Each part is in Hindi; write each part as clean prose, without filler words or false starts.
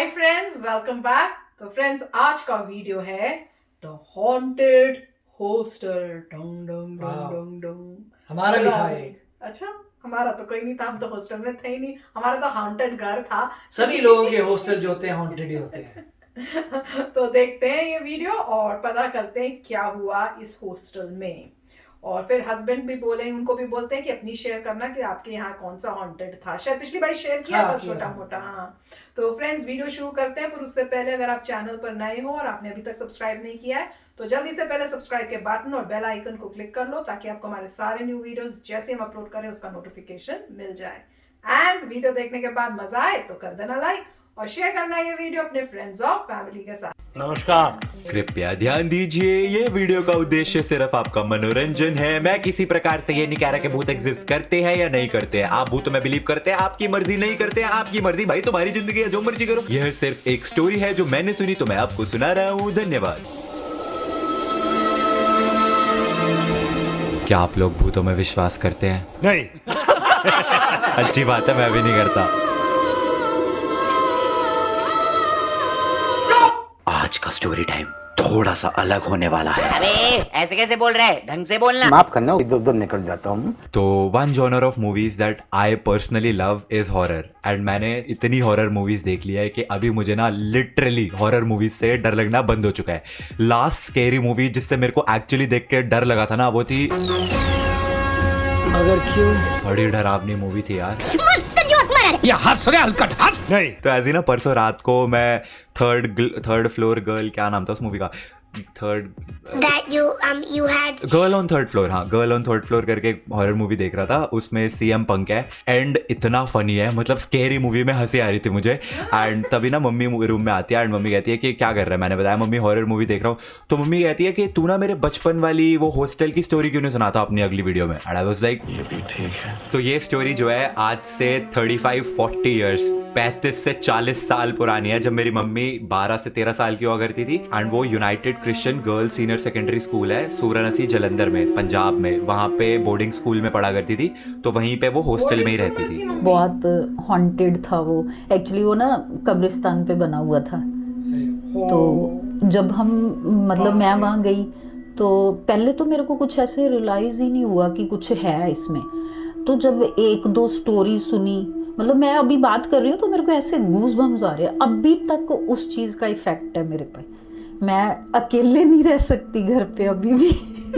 Hi friends, welcome back. तो फ्रेंड्स, आज का वीडियो है द हॉन्टेड हॉस्टल। डंग डंग डंग डंग डंग। हमारा भी था एक। अच्छा, हमारा तो कोई नहीं था, हम तो हॉस्टल में थे ही नहीं। हमारा तो हॉन्टेड घर था। सभी लोगों के हॉस्टल जो होते हैं हॉन्टेड ही होते हैं। तो देखते हैं ये वीडियो और पता करते हैं क्या हुआ इस हॉस्टल में। और फिर हस्बैंड भी बोले, उनको भी बोलते हैं कि अपनी शेयर करना कि आपके यहाँ कौन सा हॉन्टेड था। शायद पिछली बार शेयर किया था छोटा मोटा। हाँ, तो फ्रेंड्स वीडियो शुरू करते हैं, पर उससे पहले अगर आप चैनल पर नए हो और आपने अभी तक सब्सक्राइब नहीं किया है तो जल्दी से पहले सब्सक्राइब के बटन और बेल आइकन को क्लिक कर लो, ताकि आपको हमारे सारे न्यू वीडियोस जैसे हम अपलोड करें उसका नोटिफिकेशन मिल जाए। एंड वीडियो देखने के बाद मजा आए तो कर देना लाइक और शेयर करना ये वीडियो अपने फ्रेंड्स और फैमिली के साथ। नमस्कार। कृपया ध्यान दीजिए, ये वीडियो का उद्देश्य सिर्फ आपका मनोरंजन है। मैं किसी प्रकार से ये नहीं कह रहा कि भूत एग्जिस्ट करते हैं या नहीं करते हैं। आप भूत में बिलीव करते हैं, आपकी मर्जी, नहीं करते हैं आपकी मर्जी। भाई तुम्हारी जिंदगी है, जो मर्जी करो। यह सिर्फ एक स्टोरी है जो मैंने सुनी तो मैं आपको सुना रहा हूँ। धन्यवाद। क्या आप लोग भूतों में विश्वास करते हैं? नहीं। अच्छी बात है, मैं भी नहीं करता। आज का स्टोरी टाइम थोड़ा सा अलग होने वाला है। अबे ऐसे कैसे बोल रहा है, ढंग से बोलना। माफ करना, इधर उधर निकल जाता हूँ। तो one genre of movies that I personally love is horror. And मैंने इतनी हॉरर मूवीज देख लिया है कि अभी मुझे ना लिटरली हॉरर मूवीज से डर लगना बंद हो चुका है। लास्ट स्कैरी मूवी जिससे मेरे को एक्चुअली देख के डर लगा था ना, वो थी, मगर क्यों? बड़ी डरावनी मूवी थी यार। ये हंस रहे हलकट हंस नहीं। तो ऐसे ही ना परसों रात को मैं थर्ड फ्लोर गर्ल, क्या नाम था उस मूवी का, गर्ल ऑन थर्ड फ्लोर, हाँ गर्ल ऑन थर्ड फ्लोर करके हॉरर मूवी देख रहा था। उसमें सीएम पंक है एंड इतना फनी है, मतलब स्केरी मूवी में हंसी आ रही थी मुझे। एंड तभी ना मम्मी रूम में आती है एंड मम्मी कहती है कि क्या कर रहा है। मैंने बताया मम्मी हॉरर मूवी देख रहा हूँ। तो मम्मी कहती है कि तू ना मेरे बचपन वाली वो हॉस्टल की स्टोरी क्यों नहीं सुनाता अपनी अगली वीडियो में। एंड आई वाज लाइक ये भी ठीक है। तो ये स्टोरी जो है आज से 35-40 ईयर्स, 35 से 40 साल पुरानी है, जब मेरी मम्मी 12 से 13 साल की हुआ करती थी। एंड वो United Christian girls senior secondary school है सूरनसी जलंधर में, पंजाब में, वहाँ पे बोर्डिंग स्कूल में पढ़ा करती थी। तो वहीं पे वो हॉस्टल में ही रहती थी। बहुत हॉन्टेड था वो। एक्चुअली वो ना कब्रिस्तान पे बना हुआ था। तो जब हम, मतलब मैं वहाँ गई तो पहले तो मेरे को कुछ ऐसे रियलाइज ही नहीं हुआ कि कुछ है इसमें। तो जब एक दो स्टोरी सुनी, मतलब मैं अभी बात कर रही हूँ तो मेरे को ऐसे गूज बम्स आ रहे हैं। अभी तक उस चीज़ का इफेक्ट है मेरे पे। मैं अकेले नहीं रह सकती घर पे अभी भी।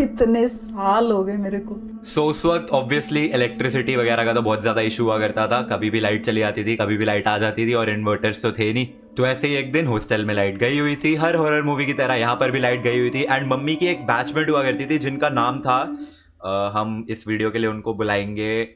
इतने साल हो गए मेरे को। सो उस वक्त ऑब्वियसली इलेक्ट्रिसिटी वगैरह का तो बहुत ज़्यादा इशू हुआ करता था। कभी भी लाइट चली आती थी, कभी भी लाइट आ जाती थी, और इन्वर्टर्स तो थे नहीं। तो ऐसे ही एक दिन हॉस्टल में लाइट गई हुई थी, हर हॉरर मूवी की तरह यहाँ पर भी लाइट गई हुई थी। एंड मम्मी की एक बैचमेट हुआ करती थी जिनका नाम था, हम इस वीडियो के लिए उनको बुलाएंगे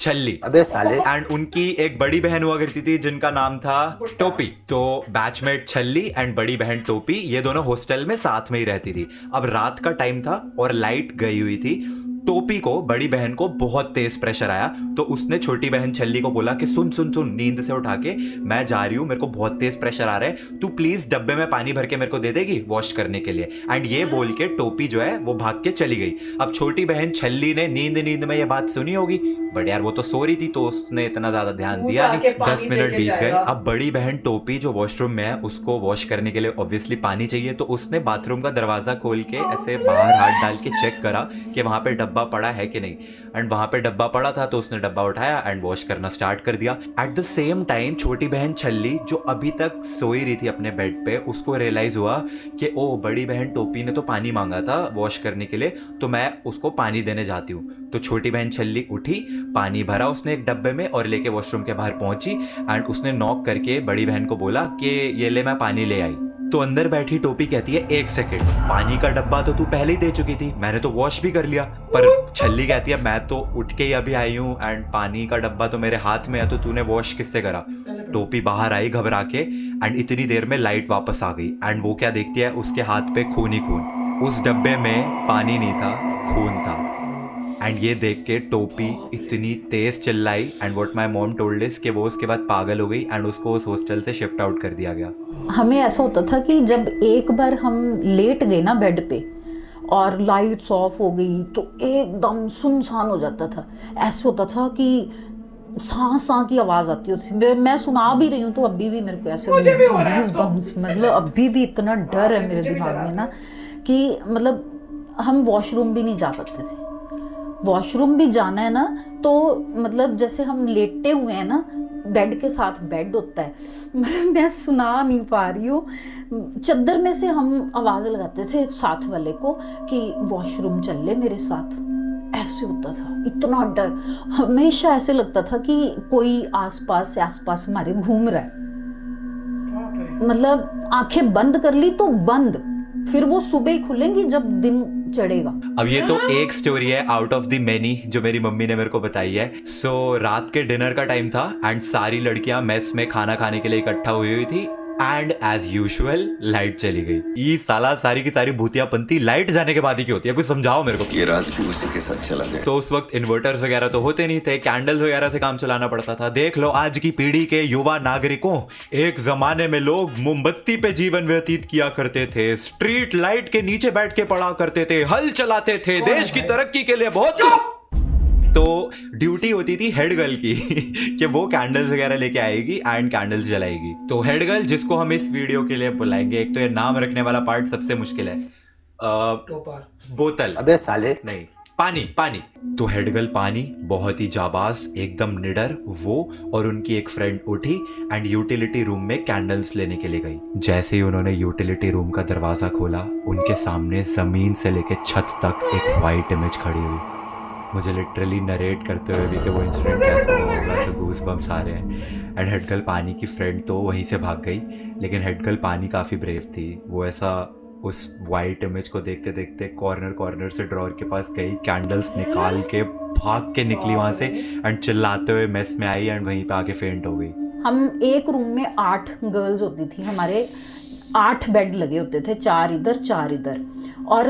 छल्ली। अबे साले। एंड उनकी एक बड़ी बहन हुआ करती थी जिनका नाम था टोपी। तो बैचमेट छल्ली एंड बड़ी बहन टोपी, ये दोनों हॉस्टल में साथ में ही रहती थी। अब रात का टाइम था और लाइट गई हुई थी। टोपी को, बड़ी बहन को बहुत तेज प्रेशर आया। तो उसने छोटी बहन छल्ली को बोला कि सुन सुन सुन, नींद से उठा के, मैं जा रही हूँ, मेरे को बहुत तेज प्रेशर आ रहा है, तू प्लीज डब्बे में पानी भर के मेरे को दे देगी वॉश करने के लिए। एंड ये बोल के टोपी जो है वो भाग के चली गई। अब छोटी बहन छल्ली ने नींद में ये बात सुनी होगी, बट यार वो तो सो रही थी तो उसने इतना ज्यादा ध्यान दिया नहीं। 10 मिनट बीत गए। अब बड़ी बहन टोपी जो वॉशरूम में है, उसको वॉश करने के लिए ऑब्वियसली पानी चाहिए। तो उसने बाथरूम का दरवाजा खोल के ऐसे बाहर हाथ डाल के चेक करा कि वहां पे डब्बा पड़ा है कि नहीं। एंड वहां पे डब्बा पड़ा था तो उसने डब्बा उठाया एंड वॉश करना स्टार्ट कर दिया। एट द सेम टाइम छोटी बहन छल्ली, जो अभी तक सोई रही थी अपने बेड पे, उसको रियलाइज हुआ कि ओ, बड़ी बहन टोपी ने तो पानी मांगा था वॉश करने के लिए, तो मैं उसको पानी देने जाती हूँ। तो छोटी बहन छल्ली उठी, पानी भरा उसने एक डब्बे में और लेके वॉशरूम के बाहर पहुंची। एंड उसने नॉक करके बड़ी बहन को बोला कि ये ले, मैं पानी ले आई। तो अंदर बैठी टोपी कहती है 1 सेकेंड, पानी का डब्बा तो तू पहले ही दे चुकी थी, मैंने तो वॉश भी कर लिया। पर छल्ली कहती है मैं तो उठ के ही अभी आई हूँ एंड पानी का डब्बा तो मेरे हाथ में है, तो तूने वॉश किससे करा। टोपी बाहर आई घबरा के एंड इतनी देर में लाइट वापस आ गई। एंड वो क्या देखती है, उसके हाथ पे खून ही खून। उस डब्बे में पानी नहीं था, खून था। एंड ये देख के टोपी इतनी तेज चिल्लाई and what my mom told is कि वो उसके बाद पागल हो गई एंड उसको उस हॉस्टल से शिफ्ट आउट कर दिया गया। हमें ऐसा होता था कि जब एक बार हम लेट गए ना बेड पे और लाइट्स ऑफ हो गई तो एकदम सुनसान हो जाता था। ऐसा होता था कि सांस की आवाज आती होती थी। मैं सुना भी रही हूँ तो अभी भी मेरे को ऐसे मुझे भी हो रहा है goosebumps, मतलब अभी भी इतना डर है मेरे मुझे भी दिमाग डर में ना कि मतलब हम वॉशरूम भी नहीं जा सकते थे। वॉशरूम भी जाना है ना तो मतलब जैसे हम लेटे हुए हैं ना, बेड के साथ बेड होता है, मतलब मैं सुना नहीं पा रही हूँ। चद्दर में से हम आवाज़ लगाते थे साथ वाले को कि वॉशरूम चल ले मेरे साथ, ऐसे होता था। इतना डर, हमेशा ऐसे लगता था कि कोई आसपास हमारे घूम रहा है। मतलब आंखें बंद कर ली तो बंद, फिर वो सुबह ही खुलेंगी जब दिन चढ़ेगा। अब ये तो एक स्टोरी है आउट ऑफ द मेनी जो मेरी मम्मी ने मेरे को बताई है। सो रात के डिनर का टाइम था एंड सारी लड़कियां मेस में खाना खाने के लिए इकट्ठा हुई थी एंड एज यूजुअल लाइट चली गई। ये साला सारी की सारी भूतियापंती लाइट जाने के बाद ही की होती है, कुछ समझाओ मेरे को। ये राज भी उसी के साथ चला गया। तो उस वक्त इन्वर्टर्स वगैरह तो होते नहीं थे, कैंडल्स वगैरह से काम चलाना पड़ता था। देख लो आज की पीढ़ी के युवा नागरिकों, एक जमाने में लोग मोमबत्ती पे जीवन व्यतीत किया करते थे, स्ट्रीट लाइट के नीचे बैठ के पढ़ा करते थे, हल चलाते थे, देश की तरक्की के लिए बहुत तो ड्यूटी होती थी हेड गर्ल की कि वो कैंडल्स वगैरह लेके आएगी एंड कैंडल्स जलाएगी। तो हेड गर्ल जिसको हम इस वीडियो के लिए बुलाएंगे, एक तो ये नाम रखने वाला पार्ट सबसे मुश्किल है। बोतल, अबे साले, नहीं पानी। तो हेड गर्ल पानी बहुत ही जाबाज, एकदम निडर, वो और उनकी एक फ्रेंड उठी एंड यूटिलिटी रूम में कैंडल्स लेने के लिए गई। जैसे ही उन्होंने यूटिलिटी रूम का दरवाजा खोला, उनके सामने जमीन से लेके छत तक एक वाइट इमेज खड़ी हुई। मुझे लिटरली नरेट करते हुए भी कि वो इंसिडेंट कैसा होगा, ऐसे गूज़बम्स आ रहे हैं। एंड हेड गर्ल पानी की फ्रेंड तो वहीं से भाग गई, लेकिन हेड गर्ल पानी काफ़ी ब्रेव थी। वो ऐसा उस वाइट इमेज को देखते देखते कॉर्नर से ड्रॉअर के पास गई, कैंडल्स निकाल के भाग के निकली वहाँ से एंड चिल्लाते हुए मेस में आई एंड वहीं पे आके फेंट हो गई। हम एक रूम में 8 गर्ल्स होती थी, हमारे 8 बेड लगे होते थे, 4 इधर 4 इधर। और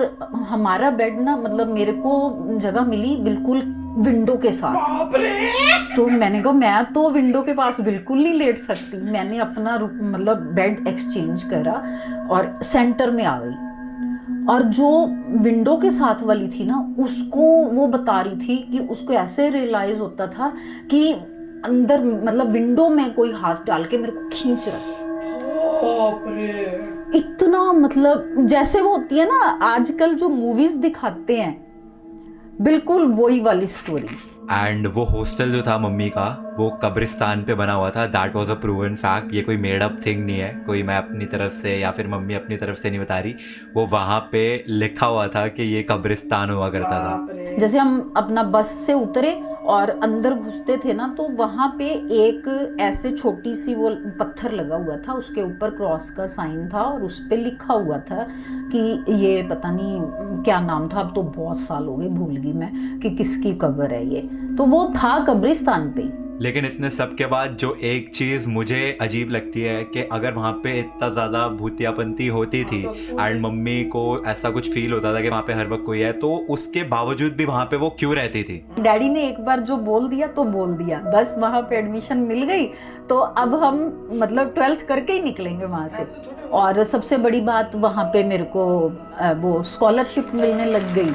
हमारा बेड ना, मतलब मेरे को जगह मिली बिल्कुल विंडो के साथ। तो मैंने कहा मैं तो विंडो के पास बिल्कुल नहीं लेट सकती। मैंने अपना मतलब बेड एक्सचेंज करा और सेंटर में आ गई। और जो विंडो के साथ वाली थी ना, उसको वो बता रही थी कि उसको ऐसे रियलाइज होता था कि अंदर मतलब विंडो में कोई हाथ डाल के मेरे को खींच रहा है। इतना मतलब जैसे वो होती है ना आजकल जो मूवीज दिखाते हैं, बिल्कुल वही वाली स्टोरी। एंड वो हॉस्टल जो था मम्मी का, वो कब्रिस्तान पे बना हुआ था। That was a proven fact, ये कोई मेड अप थिंग नहीं है, कोई मैं अपनी तरफ से या फिर मम्मी अपनी तरफ से नहीं बता रही। वो वहाँ पे लिखा हुआ था कि ये कब्रिस्तान हुआ करता था। जैसे हम अपना बस से उतरे और अंदर घुसते थे ना, तो वहाँ पे एक ऐसे छोटी सी वो पत्थर लगा हुआ था, उसके ऊपर क्रॉस का साइन था और उस पे लिखा हुआ था कि ये पता नहीं क्या नाम था, अब तो बहुत साल हो गए, भूल गई मैं कि किसकी कब्र है ये। तो वो था कब्रिस्तान पे। लेकिन इतने सब के बाद जो एक चीज़ मुझे अजीब लगती है कि अगर वहाँ पे इतना ज़्यादा भूतियापंती होती थी एंड मम्मी को ऐसा कुछ फील होता था कि वहाँ पे हर वक्त कोई है, तो उसके बावजूद भी वहाँ पे वो क्यों रहती थी? डैडी ने एक बार जो बोल दिया तो बोल दिया, बस वहाँ पे एडमिशन मिल गई तो अब हम मतलब 12th करके ही निकलेंगे वहाँ से। और सबसे बड़ी बात, वहाँ पे मेरे को वो स्कॉलरशिप मिलने लग गई,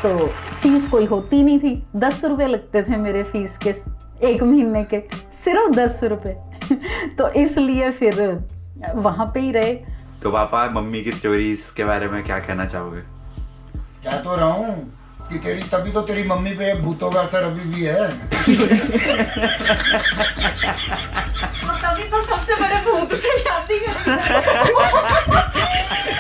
तो फीस कोई होती नहीं थी। 10 रुपये लगते थे मेरे फीस के, 1 महीने के, सिर्फ 10 रुपये। तो इसलिए फिर वहाँ पे ही रहे। तो पापा, मम्मी की स्टोरीज के बारे में क्या कहना चाहोगे? कह तो रहा हूँ कि तेरी तभी तो तेरी मम्मी पे भूतों का असर अभी भी है। तभी तो सबसे बड़े भूत से शादी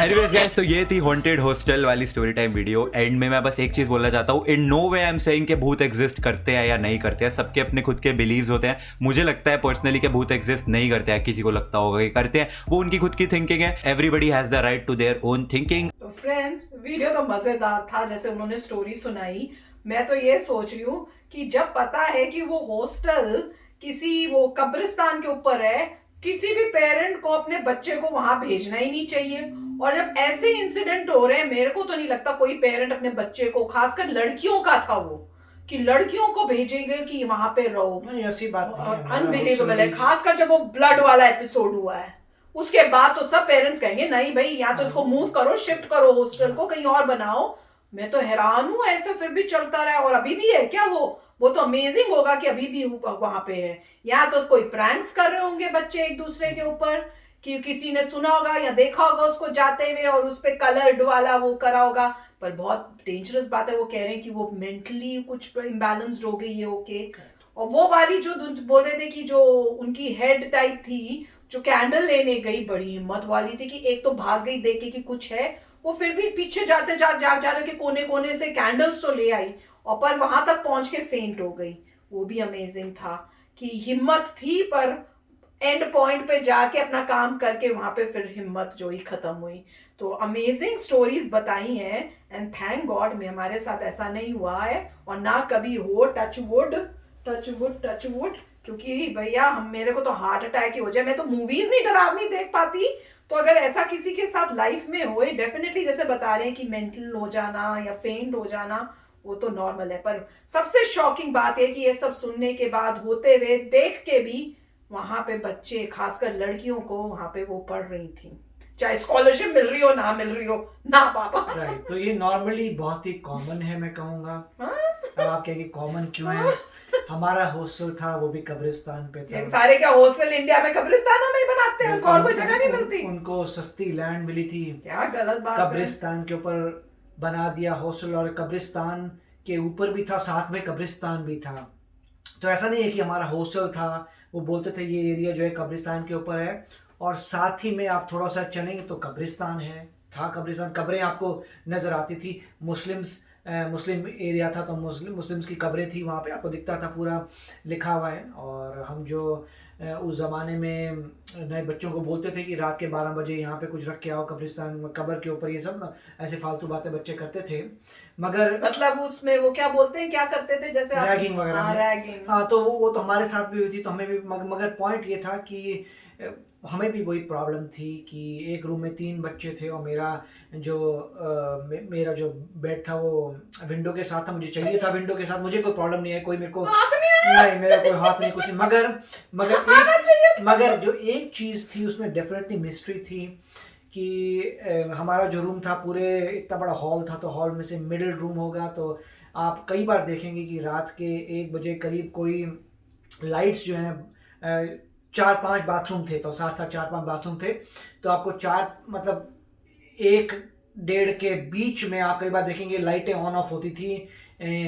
Anyways guys, तो ये थी हॉन्टेड हॉस्टल वाली स्टोरी टाइम वीडियो। एंड में मैं बस एक चीज बोलना चाहता हूँ, in no way I am saying कि भूत एग्जिस्ट करते हैं या नहीं करते हैं। सबके अपने खुद के बिलीव्स होते हैं। मुझे लगता है पर्सनली कि भूत एग्जिस्ट नहीं करते हैं, किसी को लगता होगा कि करते हैं, वो उनकी खुद की थिंकिंग है। Everybody has the right to their own thinking. तो फ्रेंड्स, वीडियो तो मजेदार था जैसे उन्होंने स्टोरी सुनाई। मैं तो ये सोच रही हूँ कि जब पता है कि वो हॉस्टल किसी वो कब्रिस्तान के ऊपर है, किसी भी पेरेंट को अपने बच्चे को वहां भेजना ही नहीं चाहिए। और जब ऐसे इंसिडेंट हो रहे हैं, मेरे को तो नहीं लगता कोई पेरेंट अपने बच्चे को, खासकर लड़कियों का था वो, कि लड़कियों को भेजेंगे कि वहां पे रहो। नहीं, ऐसी बात नहीं है। अनबिलीवेबल है, खासकर जब वो ब्लड वाला एपिसोड हुआ है। उसके बाद तो सब पेरेंट्स कहेंगे नहीं भाई, या तो इसको मूव करो, शिफ्ट करो हॉस्टल को, कहीं और बनाओ। मैं तो हैरान हूं ऐसे फिर भी चलता रहा। और अभी भी है क्या वो वो तो अमेजिंग होगा कि अभी भी वहां पे है। या तो कोई प्रैंक्स कर रहे होंगे बच्चे एक दूसरे के ऊपर, कि किसी ने सुना होगा या देखा होगा उसको जाते हुए और उस पे कलर्ड वाला वो करा होगा। पर बहुत डेंजरस बात है, वो कह रहे हैं कि वो मेंटली कुछ इम्बैलेंस्ड हो गई है ओके। और वो वाली जो बोल रहे थे कि जो उनकी हेड टाइप थी जो कैंडल लेने गई, बड़ी हिम्मत वाली थी कि एक तो भाग गई देख के कि कुछ है, वो फिर भी पीछे जाते जाके कोने कोने से कैंडल्स तो ले आई और पर वहां तक पहुंच के फेंट हो गई। वो भी अमेजिंग था कि हिम्मत थी पर एंड पॉइंट पे जाके अपना काम करके वहां पे फिर हिम्मत जो ही खत्म हुई। तो अमेजिंग स्टोरीज बताई हैं एंड थैंक गॉड में हमारे साथ ऐसा नहीं हुआ है और ना कभी हो। Touch wood touch wood touch wood, क्योंकि भैया मेरे को तो हार्ट अटैक ही हो जाए। मैं तो मूवीज नहीं डरावनी देख पाती, तो अगर ऐसा किसी के साथ लाइफ में होए डेफिनेटली जैसे बता रहे हैं कि मेंटल हो जाना या फेंट हो जाना वो तो नॉर्मल है। पर सबसे शॉकिंग बात है कि ये सब सुनने के बाद होते हुए देख के भी वहां पे बच्चे खासकर लड़कियों को वहां पे वो पढ़ रही थी, चाहे स्कॉलरशिप मिल रही हो ना मिल रही हो ना पापा। राइट, तो ये नॉर्मली बहुत ही कॉमन है मैं कहूँगा। अब आप कहेंगे कॉमन क्यों है? हमारा हॉस्टल था वो भी कब्रिस्तान पे था। सारे क्या हॉस्टल इंडिया में कब्रिस्तानों में ही बनाते हैं, उनको और कोई जगह नहीं मिलती। उनको सस्ती लैंड मिली थी, क्या गलत बात कब्रिस्तान के ऊपर बना दिया हॉस्टल, और कब्रिस्तान के ऊपर भी था, साथ में कब्रिस्तान भी था। तो ऐसा नहीं है कि हमारा हॉस्टल था, वो बोलते थे ये एरिया जो है कब्रिस्तान के ऊपर है, और साथ ही में आप थोड़ा सा चलेंगे तो कब्रिस्तान है, था कब्रिस्तान, कब्रें आपको नज़र आती थी। मुस्लिम एरिया था तो मुस्लिम्स की कब्रें थी वहाँ पे, आपको दिखता था पूरा लिखा हुआ है। और हम जो उस ज़माने में नए बच्चों को बोलते थे कि रात के 12 बजे यहाँ पे कुछ रख के आओ कब्रिस्तान में, कब्र के ऊपर, ये सब ना ऐसे फालतू बातें बच्चे करते थे। मगर मतलब उसमें वो क्या बोलते हैं, क्या करते थे जैसे रैगिंग वगैरह, रैगिंग। हाँ, तो वो तो हमारे साथ भी हुई थी, तो हमें भी मगर पॉइंट ये था कि हमें भी वही प्रॉब्लम थी कि एक रूम में 3 बच्चे थे और मेरा जो बेड था वो विंडो के साथ था, मुझे चाहिए था विंडो के साथ, मुझे कोई प्रॉब्लम नहीं है, कोई मेरे को नहीं, मेरा कोई हाथ नहीं, कुछ नहीं। मगर जो एक चीज़ थी उसमें डेफिनेटली मिस्ट्री थी कि हमारा जो रूम था पूरे इतना बड़ा हॉल था, तो हॉल में से मिडिल रूम होगा, तो आप कई बार देखेंगे कि रात के 1 बजे करीब कोई लाइट्स जो हैं, 4-5 बाथरूम थे, तो साथ 4-5 बाथरूम थे, तो आपको 4 मतलब 1-1.5 के बीच में आप कई बार देखेंगे लाइटें ऑन ऑफ होती थी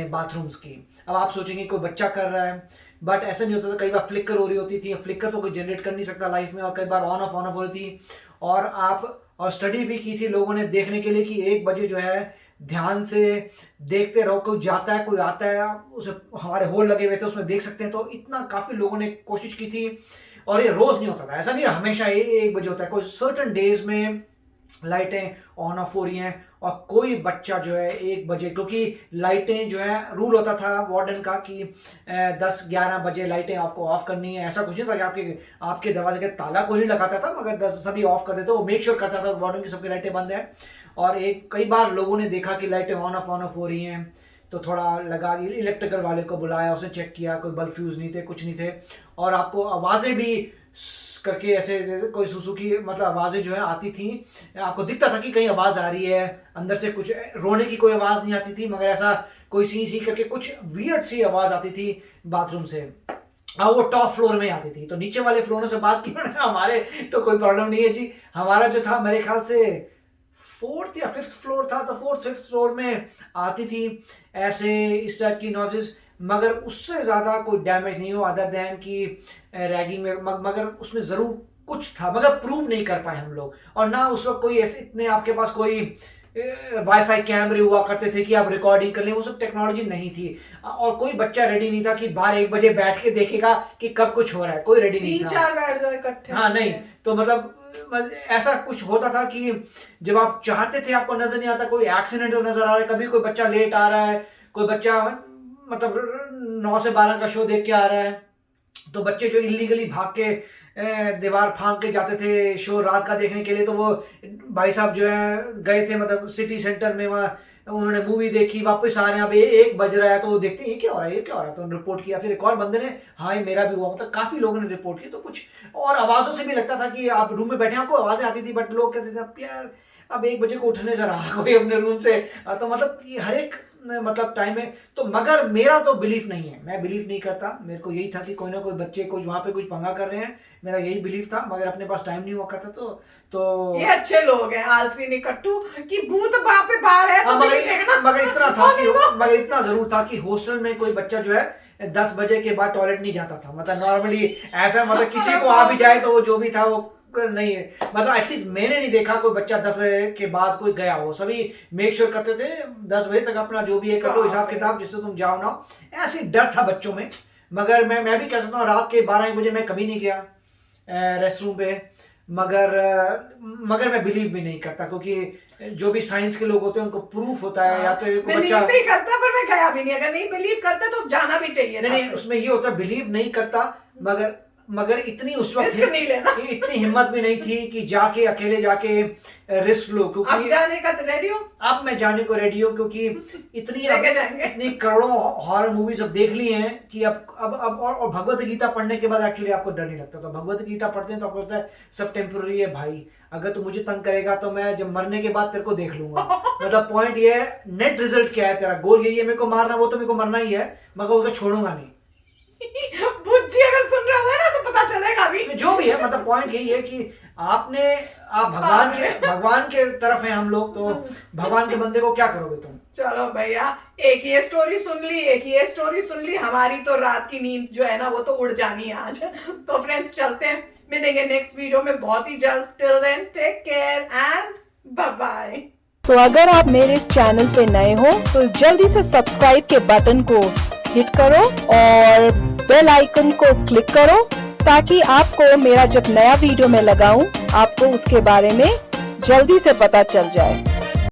बाथरूम्स की। अब आप सोचेंगे कोई बच्चा कर रहा है, बट ऐसा नहीं होता था, कई बार फ्लिकर हो रही होती थी, फ्लिकर तो कोई जनरेट कर नहीं सकता लाइफ में, और कई बार ऑन ऑफ हो रही थी। और स्टडी भी की थी लोगों ने देखने के लिए कि 1 बजे जो है ध्यान से देखते रहो, कोई जाता है कोई आता है, उसे हमारे होल लगे हुए थे उसमें देख सकते हैं। तो इतना काफ़ी लोगों ने कोशिश की थी, और ये रोज़ नहीं होता था, ऐसा नहीं हमेशा 1 बजे होता है, कोई सर्टन डेज में लाइटें ऑन ऑफ हो रही हैं, और कोई बच्चा जो है 1 बजे, क्योंकि लाइटें जो है रूल होता था वार्डन का कि 10-11 बजे लाइटें आपको ऑफ करनी है। ऐसा कुछ नहीं था कि आपके दरवाजे के ताला को नहीं लगाता था, मगर सभी ऑफ कर देते, वो मेक श्योर करता था वार्डन की सबकी लाइटें बंद है। और कई बार लोगों ने देखा कि लाइटें ऑन ऑफ हो रही हैं, तो थोड़ा लगा, इलेक्ट्रिकल वाले को बुलाया, उसने चेक किया, कोई बल्ब फ्यूज़ नहीं थे, कुछ नहीं थे, और आपको आवाज़ें भी करके ऐसे कोई सुसु की मतलब आवाज़ें जो है आती थी, आपको दिखता था कि कहीं आवाज़ आ रही है अंदर से, कुछ रोने की कोई आवाज़ नहीं आती थी, मगर ऐसा कोई सी करके कुछ वियर्ड सी आवाज़ आती थी बाथरूम से। वो टॉप फ्लोर में आती थी, तो नीचे वाले फ्लोरों से बात की हमारे तो कोई प्रॉब्लम नहीं है जी। हमारा जो था मेरे ख्याल से 4th या 5th फ्लोर था, तो 4th-5th फ्लोर में आती थी ऐसे इस टाइप की नॉइजेस, मगर उससे ज़्यादा कोई डैमेज नहीं हो अदर दैन कि रैगिंग में, मगर उसमें ज़रूर कुछ था, मगर प्रूव नहीं कर पाए हम लोग। और ना उस वक्त कोई ऐसे इतने आपके पास कोई वाईफाई कैमरे हुआ करते थे कि आप रिकॉर्डिंग कर लें, वो सब टेक्नोलॉजी नहीं थी, और कोई बच्चा रेडी नहीं था कि बाहर 1 बजे बैठ के देखेगा कि कब कुछ हो रहा है, कोई रेडी नहीं था। 3-4 बैठ जाए इकट्ठे, हाँ नहीं, तो मतलब ऐसा कुछ होता था कि जब आप चाहते थे आपको नजर नहीं आता, कोई एक्सीडेंट नजर आ रहा है, कभी कोई बच्चा लेट आ रहा है, कोई बच्चा मतलब 9 से 12 का शो देख के आ रहा है, तो बच्चे जो इलीगली भाग के दीवार फांक के जाते थे शो रात का देखने के लिए, तो वो भाई साहब जो है गए थे मतलब सिटी सेंटर में, वहाँ उन्होंने मूवी देखी, वापस आ रहे हैं, अब 1 बज रहा है, तो वो देखते हैं ये क्या हो रहा है, ये क्या हो रहा है, तो रिपोर्ट किया। फिर एक और बंदे ने, हाँ ये मेरा भी हुआ, मतलब काफ़ी लोगों ने रिपोर्ट की। तो कुछ और आवाज़ों से भी लगता था कि आप रूम में बैठे आपको आवाज़ें आती थी, बट लोग कहते थे अब यार अब 1 बजे को उठने से रहा कोई अपने रूम से, तो मतलब ये हर एक मतलब टाइम है। तो मगर मेरा तो बिलीफ नहीं है, मैं बिलीव नहीं करता। मेरे को यही था कि कोई ना कोई बच्चे कुछ वहाँ पे कुछ पंगा कर रहे हैं, मेरा यही बिलीफ था, मगर अपने पास टाइम नहीं हुआ करता। तो ये अच्छे लोग हैं, आलसी निकट्टू कि भूत बाप पे बाहर है तो नहीं देखना। मगर इतना था कि मगर इतना जरूर था कि हॉस्टल में कोई बच्चा जो है 10 बजे के बाद टॉयलेट नहीं जाता था। मतलब नॉर्मली ऐसा, मतलब किसी को आ भी जाए तो वो जो भी था वो नहीं है, मतलब एटलीस्ट मैंने नहीं देखा कोई बच्चा 10 बजे के बाद कोई गया हो। सभी मेक श्योर करते थे 10 बजे तक अपना जो भी है कर लो हिसाब किताब, जिससे तुम जाओ ना। ऐसी डर था बच्चों में। मगर मैं भी कह सकता हूँ रात के 12-1 बजे मैं कभी नहीं गया रेस्ट रूम पे। मगर मैं बिलीव भी नहीं करता, क्योंकि जो भी साइंस के लोग होते हैं उनको प्रूफ होता है। या तो एक बिलीव बच्चा नहीं करता, पर मैं गया भी नहीं। अगर नहीं बिलीव करते तो जाना भी चाहिए। नहीं, उसमें ये होता है बिलीव नहीं करता, मगर इतनी उस वक्त नहीं लेना, इतनी हिम्मत भी नहीं थी कि जाके अकेले जाके रिस्क लो। क्योंकि अब जाने का रेडी हो? अब मैं जाने को रेडी हूँ, क्योंकि इतनी करोड़ों हॉरर मूवीज अब देख ली हैं कि अब और भगवत गीता पढ़ने के बाद एक्चुअली आपको डर नहीं लगता। तो भगवत गीता पढ़ते हैं तो आपको लगता है सब टेम्पोररी है भाई, अगर तू मुझे तंग करेगा तो मैं जब मरने के बाद तेरे को देख लूंगा। मतलब पॉइंट ये है, नेट रिजल्ट क्या है तेरा, गोल यही है मेरे को मारना, वो तो मेरे को मरना ही है, मगर उसको छोड़ूंगा नहीं। बुच्ची अगर सुन रहा हुआ ना तो पता चलेगा अभी। जो भी है, मतलब पॉइंट यही है कि आप भगवान के तरफ है हम लोग, तो भगवान के बंदे को क्या करोगे तुम। चलो भैया, एक ये स्टोरी सुन ली, हमारी तो रात की नींद जो है ना वो तो उड़ जानी है आज। तो फ्रेंड्स चलते हैं, मिलेंगे नेक्स्ट वीडियो में बहुत ही जल्द। Till then take care and bye bye. तो अगर आप मेरे इस चैनल पे नए हो तो जल्दी से सब्सक्राइब के बटन को हिट करो और बेल आइकन को क्लिक करो, ताकि आपको मेरा जब नया वीडियो मैं लगाऊं आपको उसके बारे में जल्दी से पता चल जाए।